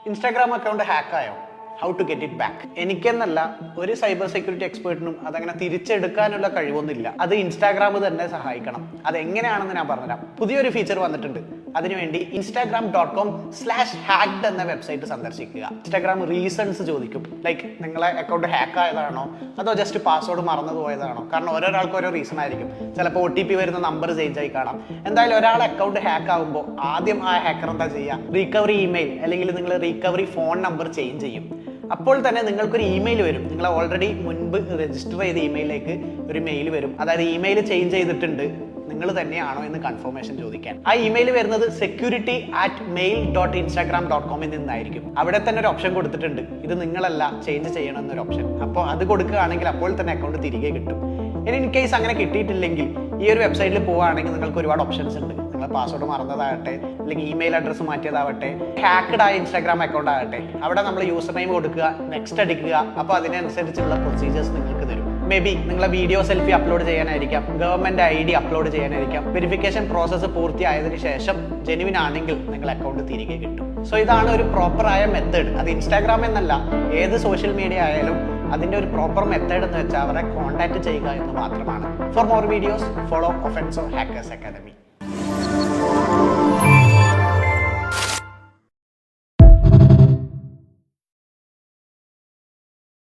Instagram account ഹാക്കായോ? How to get it back? എനിക്കെന്നല്ല ഒരു സൈബർ സെക്യൂരിറ്റി എക്സ്പേർട്ടിനും അതങ്ങനെ തിരിച്ചെടുക്കാനുള്ള കഴിവൊന്നുമില്ല. അത് ഇൻസ്റ്റാഗ്രാം തന്നെ സഹായിക്കണം. അതെങ്ങനെയാണെന്ന് ഞാൻ പറഞ്ഞുതരാം. പുതിയൊരു ഫീച്ചർ വന്നിട്ടുണ്ട്. അതിനുവേണ്ടി instagram.com/hacked എന്ന വെബ്സൈറ്റ് സന്ദർശിക്കുക. ഇൻസ്റ്റാഗ്രാം റീസൺസ് ചോദിക്കും. ലൈക്ക് നിങ്ങളെ അക്കൗണ്ട് ഹാക്ക് ആയതാണോ, അതോ ജസ്റ്റ് പാസ്വേഡ് മറന്നു പോയതാണോ? കാരണം ഓരോരാൾക്ക് ഓരോ റീസൺ ആയിരിക്കും. ചിലപ്പോൾ OTP വരുന്ന നമ്പർ ചേഞ്ച് ആയി കാണാം. എന്തായാലും ഒരാൾ അക്കൗണ്ട് ഹാക്ക് ആകുമ്പോൾ ആദ്യം ആ ഹാക്കർ എന്താ ചെയ്യുക? റീകവറി ഇമെയിൽ അല്ലെങ്കിൽ നിങ്ങൾ റീകവറി ഫോൺ നമ്പർ ചേഞ്ച് ചെയ്യും. അപ്പോൾ തന്നെ നിങ്ങൾക്കൊരു ഇമെയിൽ വരും. നിങ്ങൾ ഓൾറെഡി മുൻപ് രജിസ്റ്റർ ചെയ്ത ഇമെയിലേക്ക് ഒരു മെയിൽ വരും. അതായത് ഇമെയിൽ ചേഞ്ച് ചെയ്തിട്ടുണ്ട്, നിങ്ങൾ തന്നെയാണോ എന്ന് കൺഫർമേഷൻ ചോദിക്കാൻ. ആ ഇമെയിൽ വരുന്നത് security@mail.instagram.com നിന്നായിരിക്കും. അവിടെ തന്നെ ഒരു ഓപ്ഷൻ കൊടുത്തിട്ടുണ്ട്, ഇത് നിങ്ങളല്ല ചേഞ്ച് ചെയ്യണം എന്നൊരു ഓപ്ഷൻ. അപ്പോൾ അത് കൊടുക്കുകയാണെങ്കിൽ അപ്പോൾ തന്നെ അക്കൗണ്ട് തിരികെ കിട്ടും. ഇനി ഇൻ കേസ് അങ്ങനെ കിട്ടിയിട്ടില്ലെങ്കിൽ ഈ ഒരു വെബ്സൈറ്റിൽ പോവുകയാണെങ്കിൽ നിങ്ങൾക്ക് ഒരുപാട് ഓപ്ഷൻസ് ഉണ്ട്. നിങ്ങൾ പാസ്വേഡ് മറന്നതാകട്ടെ, അല്ലെങ്കിൽ ഇമെയിൽ അഡ്രസ്സ് മാറ്റിയതാവട്ടെ, ഹാക്ക്ഡ് ആയ ഇൻസ്റ്റാഗ്രാം അക്കൗണ്ട് ആകട്ടെ, അവിടെ നമ്മൾ യൂസർ നെയിം കൊടുക്കുക, നെക്സ്റ്റ് അടിക്കുക. അപ്പോൾ അതിനനുസരിച്ചുള്ള പ്രൊസീജിയേഴ്സ് നിങ്ങൾക്ക് തരും. മേ ബി നിങ്ങളെ വീഡിയോ സെൽഫി അപ്ലോഡ് ചെയ്യാനായിരിക്കാം, ഗവൺമെന്റ് ID അപ്ലോഡ് ചെയ്യാനായിരിക്കാം. വെരിഫിക്കേഷൻ പ്രോസസ്സ് പൂർത്തിയായതിനു ശേഷം ജെനുവിൻ ആണെങ്കിൽ നിങ്ങൾ അക്കൗണ്ട് തിരികെ കിട്ടും. സോ ഇതാണ് ഒരു പ്രോപ്പറായ മെത്തേഡ്. അത് ഇൻസ്റ്റാഗ്രാം എന്നല്ല, ഏത് സോഷ്യൽ മീഡിയ ആയാലും അതിൻ്റെ ഒരു പ്രോപ്പർ മെത്തേഡ് എന്ന് വെച്ചാൽ അവരെ കോൺടാക്ട് ചെയ്യുക എന്ന് മാത്രമാണ്. For more videos follow Offenso Hackers academy.